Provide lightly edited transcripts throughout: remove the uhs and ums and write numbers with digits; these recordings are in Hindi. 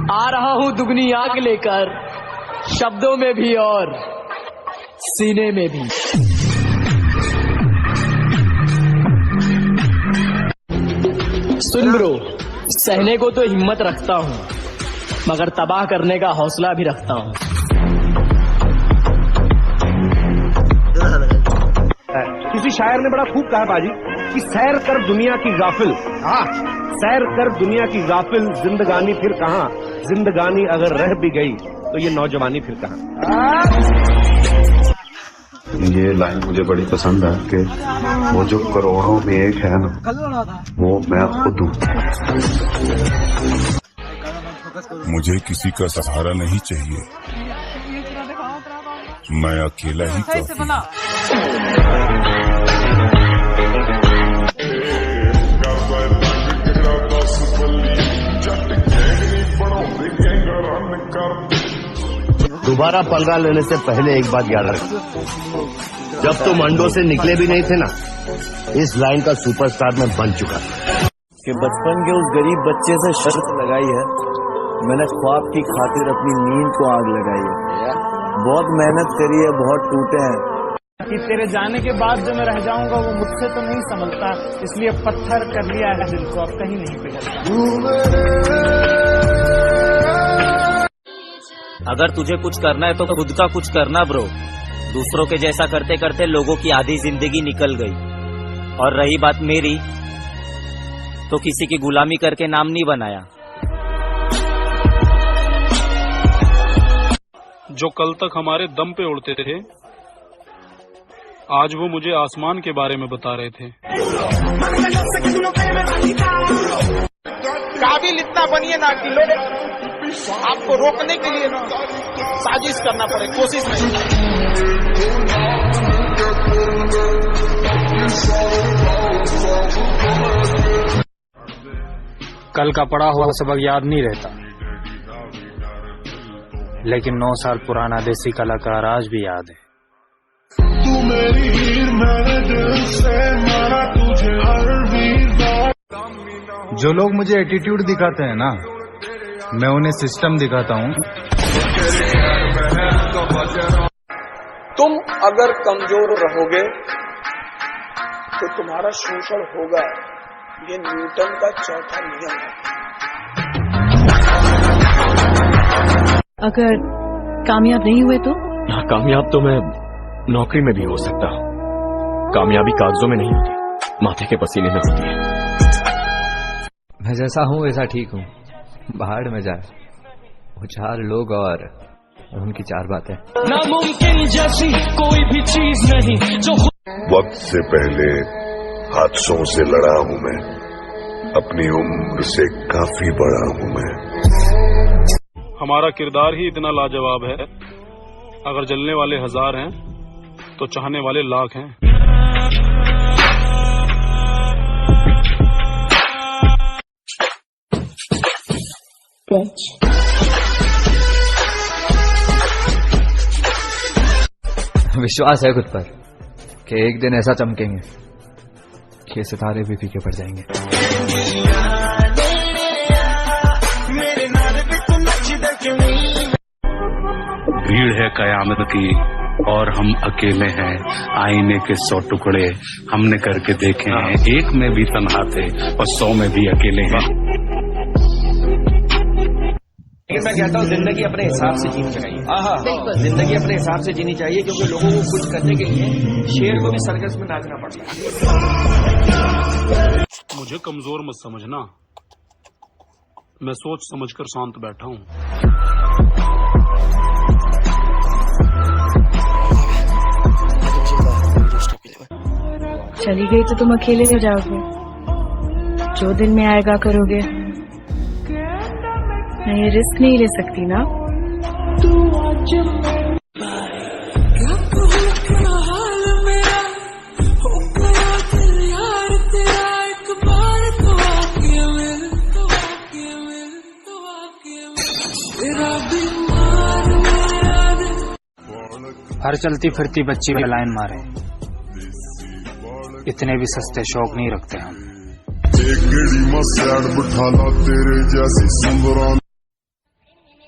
आ रहा हूं दुगनी आग लेकर, शब्दों में भी और सीने में भी। सुन ब्रो, सहने को तो हिम्मत रखता हूं, मगर तबाह करने का हौसला भी रखता हूं। किसी शायर ने बड़ा खूब कहा बाजी कि सैर कर दुनिया की गाफिल, सैर कर दुनिया की गाफिल, जिंदगानी फिर कहाँ, जिंदगानी अगर रह भी गई तो ये नौजवानी फिर कहाँ। ये लाइन मुझे बड़ी पसंद है कि वो जो करोड़ों में एक है ना, वो मैं खुद हूँ। मुझे किसी का सहारा नहीं चाहिए, मैं अकेला ही काफी हूँ। दोबारा पंगा लेने से पहले एक बात याद रखना, जब तुम अंडों से निकले भी नहीं थे ना, इस लाइन का सुपरस्टार मैं बन चुका कि बचपन के उस गरीब बच्चे से शर्त लगाई है, मैंने ख्वाब की खातिर अपनी नींद को आग लगाई है। बहुत मेहनत करी है, बहुत टूटे हैं कि तेरे जाने के बाद जो मैं रह जाऊंगा वो मुझसे तो नहीं संभलता, इसलिए पत्थर कर लिया है दिल को, अब कहीं नहीं पिघलता। अगर तुझे कुछ करना है तो खुद का कुछ करना ब्रो। दूसरों के जैसा करते करते लोगों की आधी जिंदगी निकल गई, और रही बात मेरी, तो किसी की गुलामी करके नाम नहीं बनाया। जो कल तक हमारे दम पे उड़ते थे, आज वो मुझे आसमान के बारे में बता रहे थे। काबिल इतना बनिए ना कि लोग आपको रोकने के लिए साजिश करना पड़े, कोशिश नहीं। कल का पढ़ा हुआ सबक याद नहीं रहता, लेकिन 9 साल पुराना देसी कलाकार आज भी याद है। तू मेरी हीर, मैंने दिल से मारा तुझे हर वीर। जो लोग मुझे एटीट्यूड दिखाते हैं ना, मैं उन्हें सिस्टम दिखाता हूँ। तुम अगर कमजोर रहोगे तो तुम्हारा शोषण होगा, ये न्यूटन का चौथा नियम है। अगर कामयाब नहीं हुए तो? कामयाब तो मैं नौकरी में भी हो सकता हूँ। कामयाबी कागजों में नहीं होती, माथे के पसीने में होती है। मैं जैसा हूँ वैसा ठीक हूँ, बाहर में जाए वो 4 लोग और उनकी 4 बातें। नामुमकिन जैसी कोई भी चीज नहीं जो वक्त से पहले हादसों से लड़ा हूँ मैं, अपनी उम्र से काफी बड़ा हूँ मैं। हमारा किरदार ही इतना लाजवाब है, अगर जलने वाले 1000 हैं तो चाहने वाले लाख हैं। विश्वास है खुद पर कि एक दिन ऐसा चमकेंगे कि सितारे भी फीके पड़ जाएंगे। भीड़ है कयामत की और हम अकेले हैं, आईने के 100 टुकड़े हमने करके देखे हैं, एक में भी तन्हा थे और 100 में भी अकेले हैं। मैं कहता हूँ जिंदगी अपने हिसाब से जीनी चाहिए। जिंदगी अपने हिसाब से जीनी चाहिए, क्योंकि लोगों को खुश करने के लिए शेर को भी सर्कस में नाचना पड़ता है। मुझे कमजोर मत समझना, मैं सोच समझकर शांत बैठा हूँ। चली गई तो तुम अकेले हो जाओगे, जो दिल में आएगा करोगे। मैं ये रिस्क नहीं ले सकती ना। हर चलती फिरती बच्ची में लाइन मारे, इतने भी सस्ते शौक नहीं रखते हम।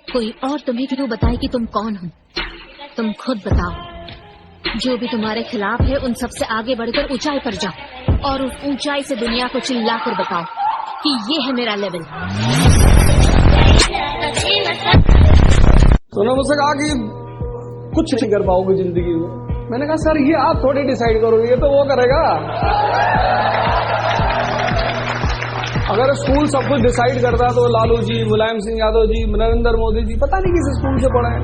कोई और तुम्हें क्यों बताए कि तुम कौन हो? तुम खुद बताओ। जो भी तुम्हारे खिलाफ है उन सबसे आगे बढ़कर ऊंचाई पर जाओ और उस ऊंचाई से दुनिया को चिल्लाकर बताओ कि ये है मेरा लेवल। तो उन्होंने मुझसे कहा कि कुछ नहीं कर पाओगे जिंदगी में। मैंने कहा सर ये आप थोड़ी डिसाइड करोगे, ये तो वो करेगा। अगर स्कूल सब कुछ डिसाइड करता तो लालू जी, मुलायम सिंह यादव जी, नरेंद्र मोदी जी पता नहीं किस स्कूल से पढ़े हैं।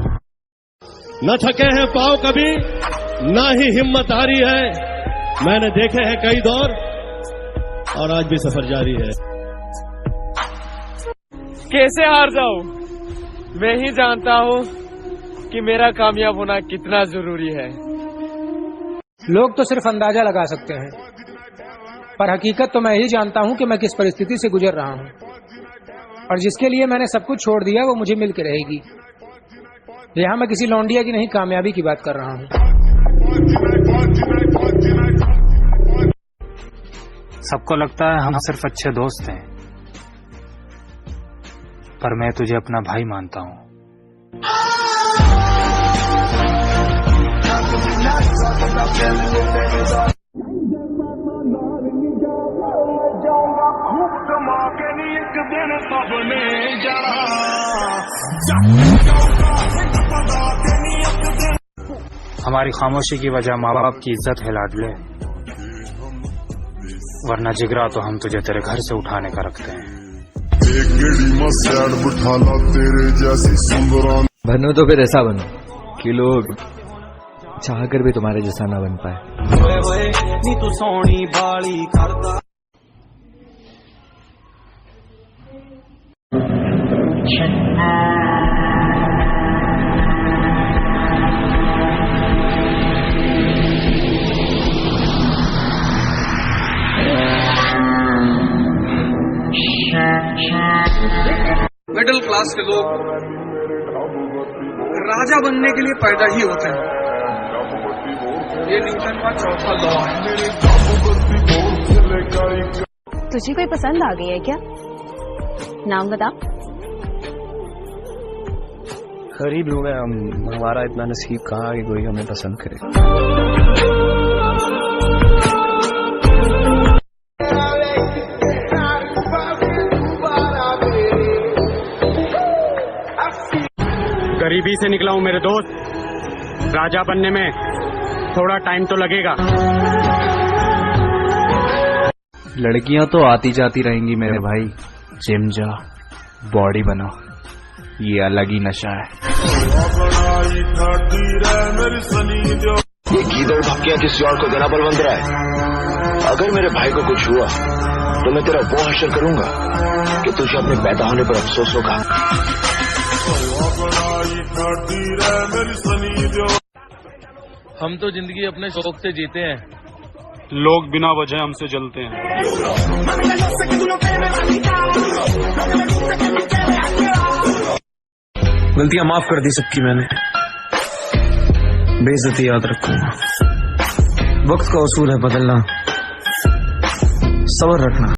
न थके हैं पाँव कभी, ना ही हिम्मत हारी है। मैंने देखे हैं कई दौर और आज भी सफर जारी है। कैसे हार जाऊं? मैं ही जानता हूं कि मेरा कामयाब होना कितना जरूरी है। लोग तो सिर्फ अंदाजा लगा सकते हैं, पर हकीकत तो मैं ही जानता हूं कि मैं किस परिस्थिति से गुजर रहा हूं और जिसके लिए मैंने सब कुछ छोड़ दिया वो मुझे मिल के रहेगी। यहां मैं किसी लौंडिया की नहीं, कामयाबी की बात कर रहा हूं। सबको लगता है हम सिर्फ अच्छे दोस्त हैं, पर मैं तुझे अपना भाई मानता हूं। हमारी खामोशी की वजह माँ बाप की इज्जत है लाडले, वरना जिगरा तो हम तुझे तेरे घर से उठाने का रखते हैं। बनो तो फिर ऐसा बनो कि लोग चाहकर भी तुम्हारे जैसा ना बन पाए। नी तू सोनी बाली करदा मिडिल क्लास के लोग राजा बनने के लिए पैदा ही होते हैं। ये न्यूटन का चौथा लॉ है। तुझे कोई पसंद आ गई है क्या? नाम बता। गरीब लोग हैं हम, हमारा इतना नसीब कहाँ कि कोई हमें पसंद करे। गरीबी से निकला हूं मेरे दोस्त, राजा बनने में थोड़ा टाइम तो लगेगा। लड़कियां तो आती जाती रहेंगी मेरे भाई, जिम जा, बॉडी बना, ये अलग ही नशा है। ये गीदड़ भक्कियां किसी और को देना बलवंत रहा है। अगर मेरे भाई को कुछ हुआ तो मैं तेरा वो हश्र करूंगा कि तुझे अपने पैदा होने पर अफसोस होगा। हम तो जिंदगी अपने शौक से जीते हैं, लोग बिना वजह हमसे जलते हैं। गलतियां माफ कर दी सबकी मैंने, बेइज्जती याद रखूंगा। वक्त का उसूल है बदलना, सब्र रखना।